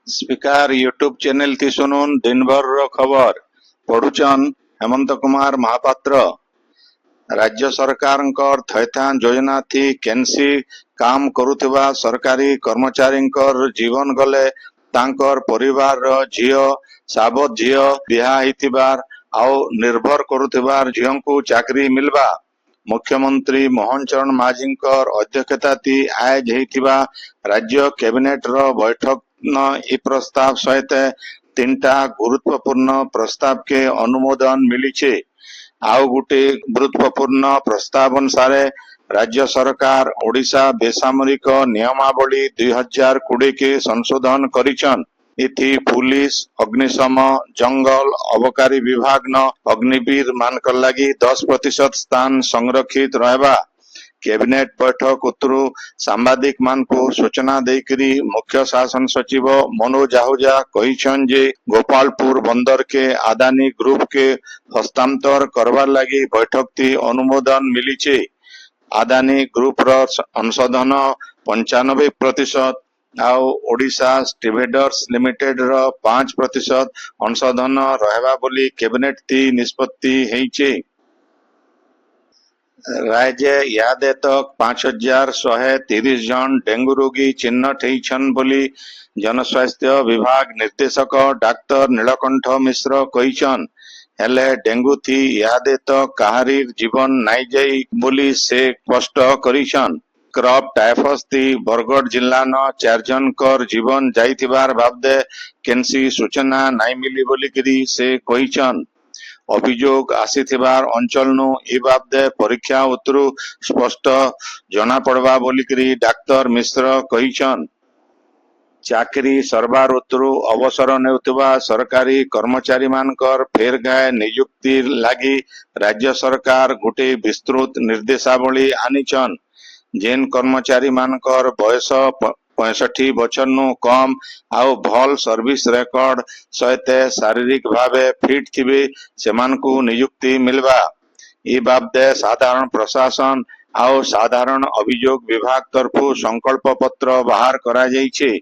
Speaker YouTube channel थी सुनुन दिन भर रो खबर पढ़ुचन हेमंत कुमार महापात्र। राज्य सरकार थैथान योजना थी केनसी काम करुथिबा सरकारी कर्मचारी जीवन गले तांकर परिवार रो झियो साबत झियो बिहा हितिबार आउ निर्भर करुथिबार झियो को चाकरी मिलबा। मुख्यमंत्री मोहन चरण माझी अध्यक्षता थी आज हेतिबा राज्य कैबिनेट रो बैठक न ई प्रस्ताव सहित तीनटा गुरुत्वपूर्ण प्रस्ताव के अनुमोदन मिली छे। आउ गुटे गुरुत्वपूर्ण प्रस्ताव अनुसार राज्य सरकार ओडिशा बेसामरिक नियमावली 2020 के संशोधन करिछन। इथि पुलिस अग्निशम जंगल अबकारी विभाग न अग्निवीर मानक लगी 10% स्थान संरक्षित रहबा। कैबिनेट बैठक उत्तरु सांबादिक मान को सूचना देकरी मुख्य शासन सचिव मनोज आहूजा कहिछन जे गोपालपुर बंदर के अदानी ग्रुप के हस्तांतर करवार लगी बैठक थी अनुमोदन मिली छे। अदानी ग्रुप रो अंशधन 95% आउ ओडिशा स्टीवेडर्स लिमिटेड रो 5% अंशधन रहबा बोली कैबिनेट थी निष्पत्ति हेइछे। राज्य यादे तक 5130 जन डेंगू रोगी चिन्हट होइछन बोली जनस्वास्थ्य विभाग निर्देशक डाक्टर नीलकंठ मिश्र कहिछन। हेले डेंगू थी यादे तक काहारी जीवन नाई जाई बोली से स्पष्ट करिछन। क्रॉप टाइफस थी बरगढ़ जिला न 4 जन कर जीवन जाइथिबार बाबदे केनसी सूचना नाई मिली बोली करी से कहिछन। अभियोग आसीथिबार अंचल नु ए बाबदे परीक्षा उत्तरु स्पष्ट जना पड़वा बोली करी डाक्टर मिश्र कहिछन। चाकरी सरबार उत्तरु अवसर नेउथिबा सरकारी कर्मचारी मानकर फेर गाय नियुक्ति लागी राज्य सरकार गुटे विस्तृत निर्देशावली आनिछन। जेन कर्मचारी मानकर बयस 65 बछर नु कम आउ भल सर्विस रेकर्ड सहित शारीरिक भावे फिट थिबे सेमान को नियुक्ति मिलबा। ई बाबदे साधारण प्रशासन आउ साधारण अभियोग विभाग तरफु संकल्प पत्र बाहर करा जाइछे।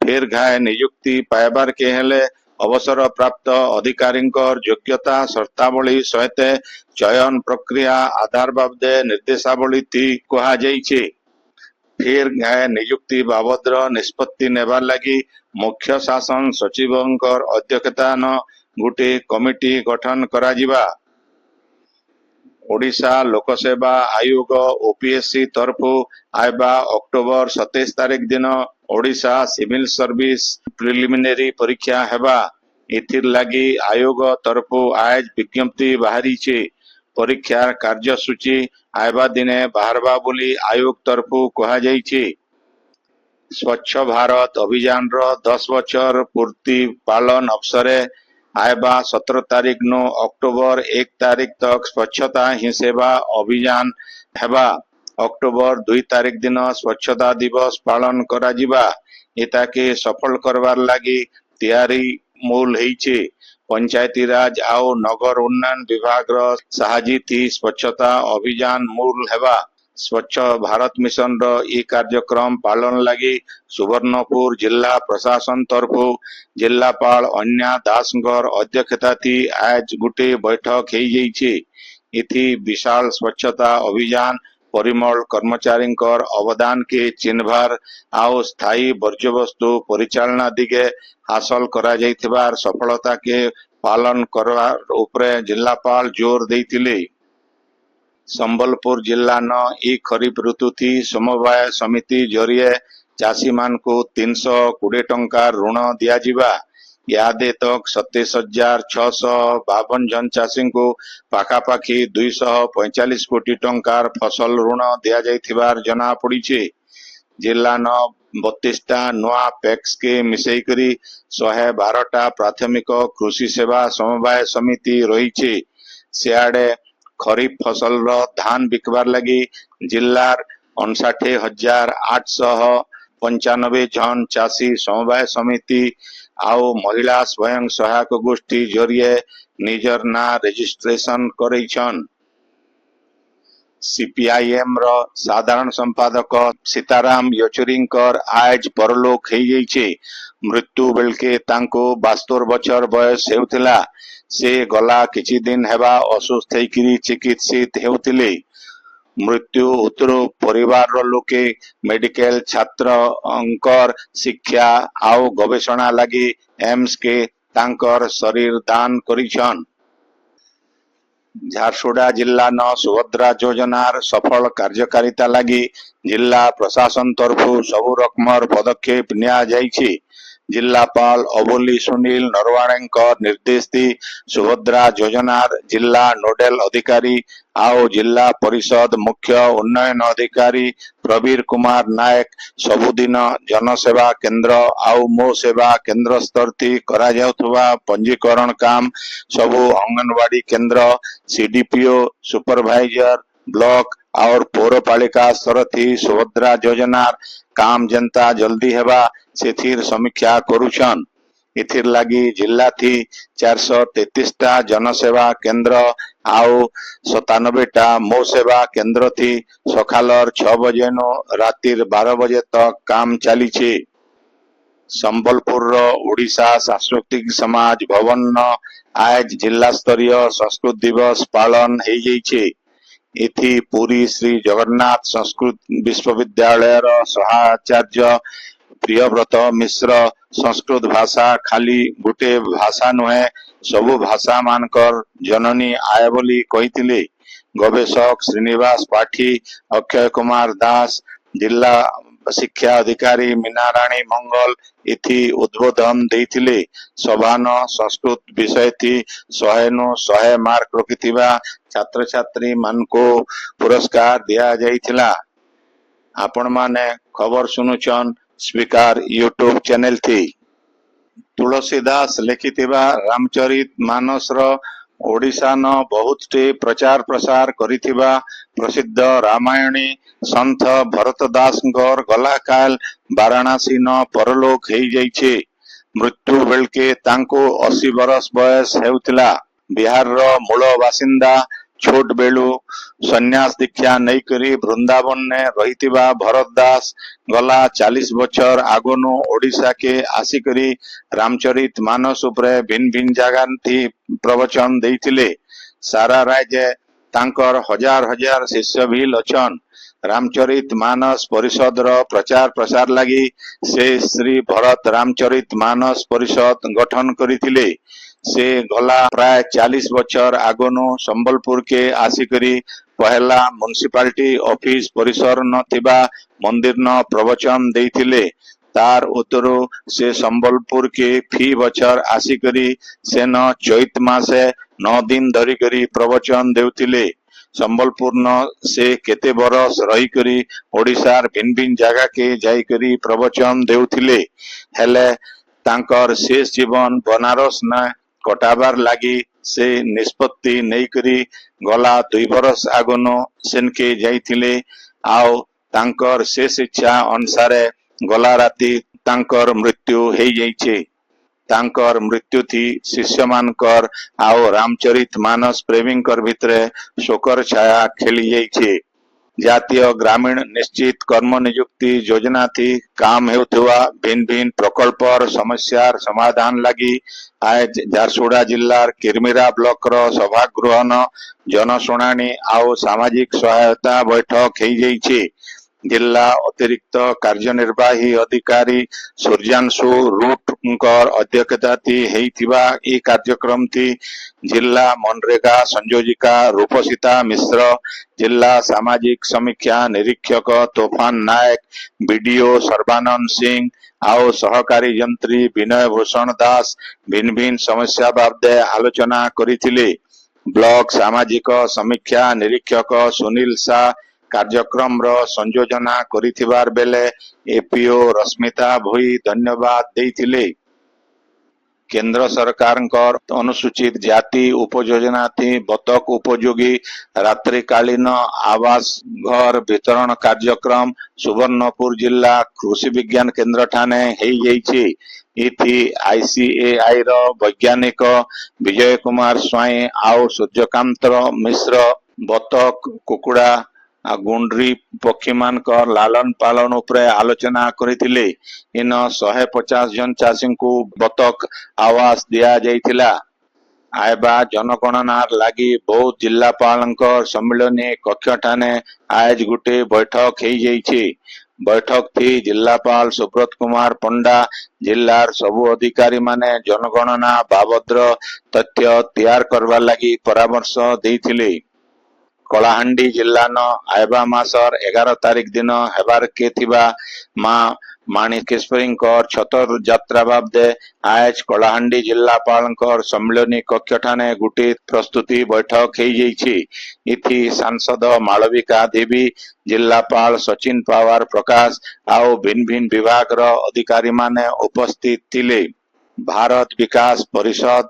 फेर घाय नियुक्ति पाइबार के हेले अवसर प्राप्त अधिकारी योग्यता शर्तावली सहित चयन प्रक्रिया आधार बाबदे निर्देशावली थी कहा जाइछे। फेर घाय नियुक्ति बाबद निष्पत्ति नेबार लगी मुख्य शासन सचिव अध्यक्षता न गुटे कमिटी गठन करा जिबा। ओडिशा लोकसेवा आयोग ओपीएससी तरफु आयबा अक्टोबर 27 तारीख दिन ओडिशा सिविल सर्विस प्रिलिमिनरी परीक्षा हेबा। इथिर लगी आयोग तरफु आज विज्ञप्ति बाहरी छे। परीक्षा कार्यसूची आयबा दिने बाहरबा बोली आयोग तरफु कहा जाइछे। स्वच्छ भारत अभियान रो 10 बछर पूर्ति पालन अवसरे आयबा 17 तारीख नो अक्टोबर 1 तारीख तक स्वच्छता ही सेवा अभियान हेबा। अक्टोबर 2 तारीख दिन स्वच्छता दिवस पालन करा जिबा। एता के सफल करवार लगी तैयारी मूल हेइछे। पंचायती राज आउ नगर उन्नयन विभाग रो साहाय्य थी स्वच्छता अभियान मूल हेबा। स्वच्छ भारत मिशन रो ई कार्यक्रम पालन लगी सुवर्णपुर जिला प्रशासन तरफु जिलापाल अन्या दासंगर अध्यक्षता थी आज गुटे बैठक हेइ जाइछे। इथि विशाल स्वच्छता अभियान परिमल कर्मचारी अवदान के चिन्हबार आउ स्थायी वर्ज्य वस्तु परिचालना दिगे हासिल करा जाइथिबार सफलता के पालन करवार उपरे जिलापाल जोर देइथिले। संबलपुर जिला न ई खरीफ ऋतु थी समवाय समिति जरिए चाषी मान को 320 टंका ऋण दिया जिबा। यादे तक 27,652 जन चाषी को पाखापाखी 245 कोटी टंकार फसल ऋण दिया जाइथिबार जना पड़ीछे। जिला न 32टा नुआ पैक्स के मिसई करी 112टा प्राथमिक कृषि सेवा समवाय समिति रहीछे। सियाड़े खरीफ फसल रो धान बिकबार लगी जिल्लार 59,895 जन चाषी समवाय समिति आउ महिला स्वयं सहायक गोष्ठी जरिए निजर ना रजिस्ट्रेशन करेछन। सीपीआईएम रो साधारण संपादक सीताराम येचुरींकर आज परलोक हो जाइछे। मृत्यु बेलके तांको 72 बछर बयस हेउथिला। से गला किछि दिन हेबा असुस्थ होइकिरी चिकित्सित हेउथिले। मृत्यु उत्तरो परिवार लोके मेडिकल छात्र अंकर शिक्षा आउ गवेषणा लगी एम्स के तांकर शरीर दान करिछन। झारसुगुड़ा जिला न सुभद्रा योजनार सफल कार्यकारिता लगी जिला प्रशासन तरफु सबु रकमर पदक्षेप निया जाइछि। जिलापाल अबोली सुनील नरवाणेଙ୍କ निर्देश दी सुभद्रा योजनार जिला नोडल अधिकारी आओ जिला परिषद मुख्य उन्नयन अधिकारी प्रवीर कुमार नायक सबुदिन जनसेवा केंद्र आउ मो सेवा केंद्र स्तर थी करा जाउथुवा पंजीकरण काम सबु अंगनवाड़ी केंद्र सीडीपीओ सुपरवाइजर ब्लॉक और पौरपालिका स्तर थी सुभद्रा योजनार काम जनता जल्दी हेबा सेथिर समीक्षा करुछन। इथिर लगी जिला थी 433 टा जनसेवा केंद्र आउ 97 टा मो सेवा केंद्र थी सखालर 6 बजे नो रातिर 12 बजे तक काम चलीछे। संबलपुर ओडिशा सांस्कृतिक समाज भवन न आज जिला स्तरीय संस्कृत दिवस पालन हो जाइछे। इथि पुरी श्री जगन्नाथ संस्कृत विश्वविद्यालय सहाचार्य प्रियव्रत मिश्र संस्कृत भाषा खाली गोटे भाषा नुहे सबु भाषा मानकर जननी आय बोली कहिथिले। गवेषक श्रीनिवास पाठी अक्षय कुमार दास जिला शिक्षा अधिकारी मीना राणी मंगल इथि उद्बोधन देथिले। सभान संस्कृत विषय थी 100 नु 100 मार्क रखिथिबा छात्र छात्री मान को पुरस्कार दिया जाइथिला। आपण माने खबर सुनुचन स्पीकर यूट्यूब चैनल थी। तुलसीदास लिखिथिबा रामचरित मानस रो ओडिशा न बहुत टे प्रचार प्रसार करिथिबा प्रसिद्ध रामायणी संत भरतदासंकर गला काल वाराणसी न परलोक हो जाइछे। मृत्यु बेलके तांको 80 बरस बयस हेउथिला। बिहार रो मूल बासिंदा छोट बेलू सन्यास दीक्षा नहीं करी वृंदावन ने रहितिबा भरत दास गला 40 बछर आगोनु ओडिशा के आसिकरी रामचरित मानस उपरे भिन्न भिन्न जगह थी प्रवचन देइथिले। सारा राज्य तांकर हजार हजार शिष्य भी लछन। रामचरित मानस परिषद रो प्रचार प्रसार लगी से श्री भरत रामचरित मानस परिषद गठन करिथिले। से गला प्राय 40 बछर आगोनु संबलपुर के आसिकरी पहला म्युनिसिपालिटी ऑफिस परिसर न थिबा मंदिर न प्रवचन देइथिले। तार उत्तरो से संबलपुर के फी बछर आसिकरी से न चैत मासे 9 दिन धरी करी प्रवचन देउथिले। संबलपुर न से केते बरस रही करी ओडिशार भिन्न भिन्न जगह के जाई करी प्रवचन देउथिले। हेले तांकर शेष जीवन बनारस न कटाबार लगी से निष्पत्ति नहीं करी गला 2 बरस आगनो सेनके जाइथिले। आओ तांकर शेष इच्छा अनुसारे गला राति तांकर मृत्यु हो जाइछे। तांकर मृत्यु थी शिष्य मानकर आओ रामचरित मानस प्रेमींकर भितरे शोकर छाया खेली जाइछे। जातीय ग्रामीण निश्चित कर्म नियुक्ति योजना थी काम हेउथुवा भिन्न भिन्न प्रकल्पर समस्यार समाधान लगी आज झारसुगुड़ा जिल्लार किरमिरा ब्लॉक रो सभागृह न जनशुणाणी आउ सामाजिक सहायता बैठक हो जाइछे। जिला अतिरिक्त कार्यनिर्वाही अधिकारी सूर्यांशु रूटकर अध्यक्षता थी हेइथिबा ई कार्यक्रम थी जिला मनरेगा संयोजिका रूपसीता मिश्र जिला सामाजिक समीक्षा निरीक्षक तूफान नायक बीडीओ सर्बानंद सिंह आओ सहकारी यंत्री विनय भूषण दास भिन्न भिन्न समस्या बाबदे आलोचना करिथिले। ब्लॉक सामाजिक समीक्षा निरीक्षक सुनील शाह कार्यक्रम रो संयोजना करिथिबार बेले एपीओ रश्मिता भोई धन्यवाद देइथिले। केंद्र सरकार अनुसूचित जाति उपयोजना थी बतक उपयोगी रात्रिकालीन आवास घर वितरण कार्यक्रम सुवर्णपुर जिला कृषि विज्ञान केंद्र ठाने हो जाइछे। इथि आईसीएआई रो वैज्ञानिक विजय कुमार स्वाई आउ सूर्यकांत मिश्र बतक कुकुड़ा आ गुंडरी पक्षी मानकर लालन पालन उपरे आलोचना करथिले। इन 150 जन चाषी को बतक आवास दिया जाइथिला। आयबा जनगणनार लागि बौद्ध जिल्लापालंकर सम्मिलनी कक्ष ठाने आज गुटे बैठक हेई जाइछि। बैठक थी जिल्लापाल सुब्रत कुमार पंडा जिल्लार सबु अधिकारी माने जनगणना बाबद्र तथ्य तैयार करवा लागि परामर्श देइथिले। कलाहांडी जिल्लान आयबा मासर 11 तारिख दिन हेबार के थिबा मां माणिकेश्वरींकर छतर यात्रा बाबदे आज कलाहांडी जिल्लापालंकर सम्मिलनी कक्ष ठाने गुटे प्रस्तुति बैठक हेई जाइछि। इथि सांसद मालविका देवी, जिल्लापाल सचिन पावार प्रकाश आउ भिन्न भिन्न विभाग रो अधिकारी माने उपस्थित थिले। भारत विकास परिषद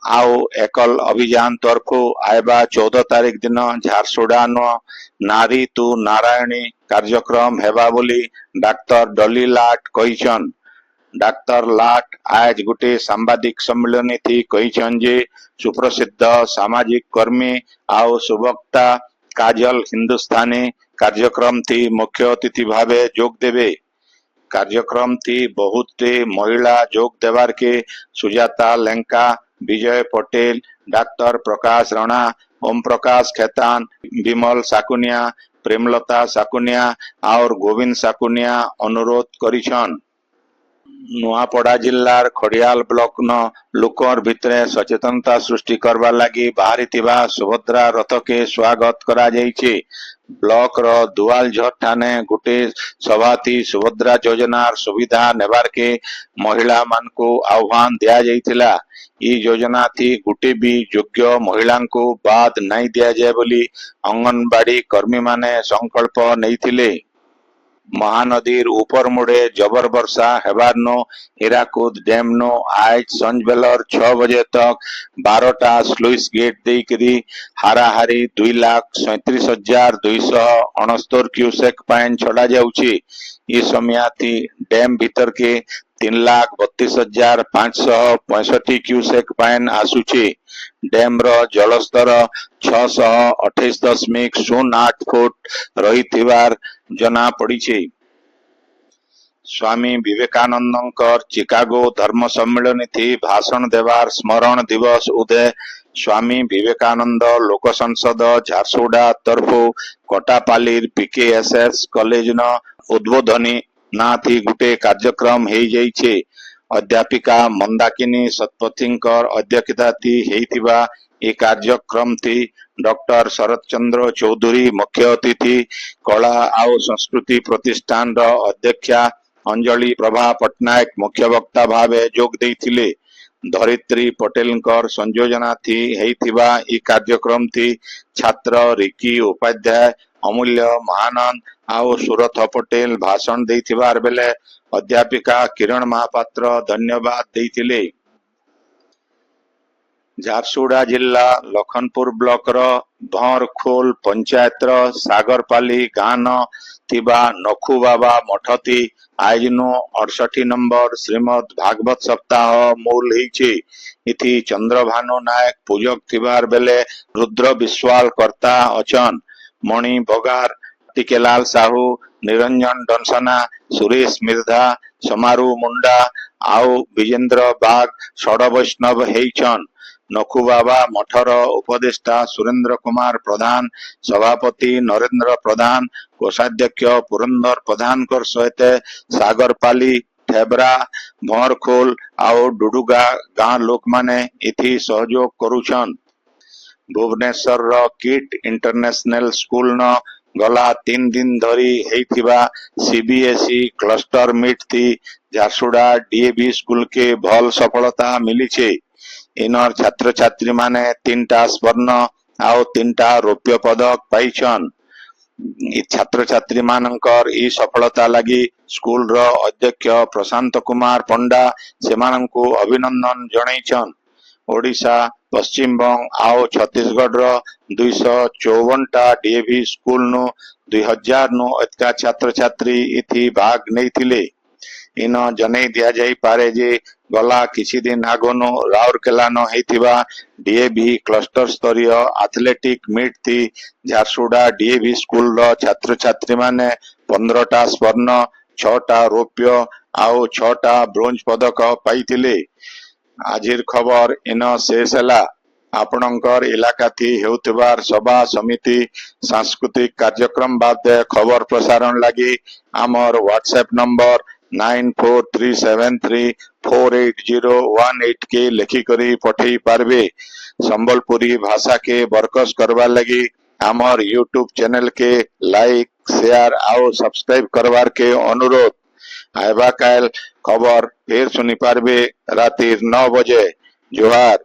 आउ एकल अभियान तरफु आयबा 14 तारिख दिन झारसुड़ा न नारी तू नारायणी कार्यक्रम हेबा बोली डाक्तर डली लाट कहिछन। डाक्तर लाट आज गुटे सांबादिक सम्मेलन थी कहिछन जे सुप्रसिद्ध सामाजिक कर्मी आउ सुवक्ता काजल हिंदुस्तानी कार्यक्रम थी मुख्य अतिथि भावे जोग देवे। कार्यक्रम थी बहुत महिला जोग देवार के सुजाता लेंका, विजय पटेल, डाक्टर प्रकाश राणा, ओम प्रकाश खेतान, विमल साकुनिया, प्रेमलता साकुनिया और गोविंद साकुनिया अनुरोध करिछन। नुआपड़ा जिल्लार खड़ियाल ब्लॉक न लोकर भितरे सचेतनता सृष्टि करवा लागि बाहरिथिबा सुभद्रा रथ के स्वागत करा जाइछि। ब्लॉक रो दुआल झट ठाने गुटे सभाथी सुभद्रा योजनार सुविधा नेबार के महिला मान को आह्वान दिया जाइथिला। ई योजना थी गुटे भी योग्य महिला को बाद नहीं दिया जाए बोली अंगनबाड़ी कर्मी माने संकल्प नैथिले। महानदीर ऊपर मुड़े जबर वर्षा हेबार नो हीराकुद डैम नो आज संज बेलर 6 बजे तक 12टा स्लुइस गेट देकरी हाराहारी 2,37,269 क्यूसेक पाइन छड़ा जाउछि। ई समयाती डैम भीतर के 3,32,565 क्यूसेक पाइन आसुछि। डैम रो जलस्तर 628.08 फुट रहिथिबार जना पड़िछि। स्वामी विवेकानंदकर चिकागो धर्म सम्मेलन थी भाषण देवार स्मरण दिवस उदय स्वामी विवेकानंद लोक संसद झारसुड़ा तरफु कोटापालीर पीकेएसएस कॉलेज न उद्बोधनी ना थी गुटे कार्यक्रम हेई जाइछे। अध्यापिका मंदाकिनी सतपथींकर अध्यक्षता थी हेइथिबा ए कार्यक्रम थी डॉक्टर शरद चंद्र चौधरी मुख्य अतिथि, कला आउ संस्कृति प्रतिष्ठान रो अध्यक्षा अंजलि प्रभा पटनायक मुख्य वक्ता भावे जोग देइथिले। धरित्री पटेलकर संयोजना थी हेइथिबा ई कार्यक्रम थी छात्र रिकी उपाध्याय, अमूल्य महानंद आउ सुरथ पटेल भाषण देइथिबार बेले अध्यापिका किरण महापात्र धन्यवाद देइथिले। झारसुड़ा जिला लखनपुर ब्लॉक रो भौरखोल पंचायत रो सागरपाली गाँ न थिबा नखु बाबा मठती आइजनो 68 नंबर श्रीमद भागवत सप्ताह मूल हिछि। इथि चंद्रभानु नायक पूजक थिबार बेले रुद्र विश्वाल कर्ता अचन। मणि बगार, टिकेलाल साहू, निरंजन डनसना, सुरेश मिर्धा, समारू मुंडा आउ विजेंद्र बाग षड वैष्णव हेइछन। नखु बाबा मठर उपदेष्टा सुरेंद्र कुमार प्रधान, सभापति नरेंद्र प्रधान, कोषाध्यक्ष पुरंदर प्रधान कर सहित सागरपाली, ठेबरा, भौरखोल आउ डुडुगा गाँ लोक माने इथि सहयोग करुछन। भुवनेश्वर रो किट इंटरनेशनल स्कूल न गला 3 दिन धरी हेइथिबा सीबीएसई क्लस्टर मीट थी झारसुड़ा डीएवी स्कूल के भल सफलता मिली छे। इनर छात्र छात्री माने 3टा स्वर्ण आउ 3टा रौप्य पदक पाइछन। छात्र छात्री मानकर ई सफलता लगी स्कूल रो अध्यक्ष प्रशांत कुमार पंडा सेमानंकु अभिनंदन जणाइछन। ओडिशा, पश्चिम बंग आउ छत्तीसगढ़ रो 254टा डीएवी स्कूल नु 2000 नु अधिक छात्र छात्री इथि भाग नैथिले। इन जनै दिया जाई पारे जे ଗଲା କିଛି ଦିନ ଆଗନୁ ରାଉରକେଲାନ ହେଇଥିବା ଡିଏଭି କ୍ଲଷ୍ଟର ସ୍ତରୀୟ ଆଥଲେଟିକ୍ ମିଟ୍ ଥି ଝାରସୁଗୁଡ଼ା ଡିଏଭି ସ୍କୁଲର ଛାତ୍ରଛାତ୍ରୀ ମାନେ 15ଟା ସ୍ୱର୍ଣ୍ଣ 6ଟା ରୌପ୍ୟ ଆଉ 6ଟା ବ୍ରୋଞ୍ଜ ପଦକ ପାଇଥିଲେ। ଆଜିର ଖବର ଇନ ଶେଷ ହେଲା। ଆପଣଙ୍କର ଇଲାକାଥି ହେଉଥିବାର ସଭା ସମିତି ସାଂସ୍କୃତିକ କାର୍ଯ୍ୟକ୍ରମ ବାଦେ ଖବର ପ୍ରସାରଣ ଲାଗି ଆମର ହ୍ୱାଟ୍ସଆପ ନମ୍ବର 9437348018 କେ ଲେଖିକରି ପଠେଇ ପାରବେ। ସମ୍ବଲପୁରୀ भाषा के बरकस करवार लगी आमर यूट्यूब चैनल के लाइक शेयर आउ सब्सक्राइब करवार के अनुरोध। आइबा काल खबर फिर सुनी पारबे रातिर 9 बजे। जोहार।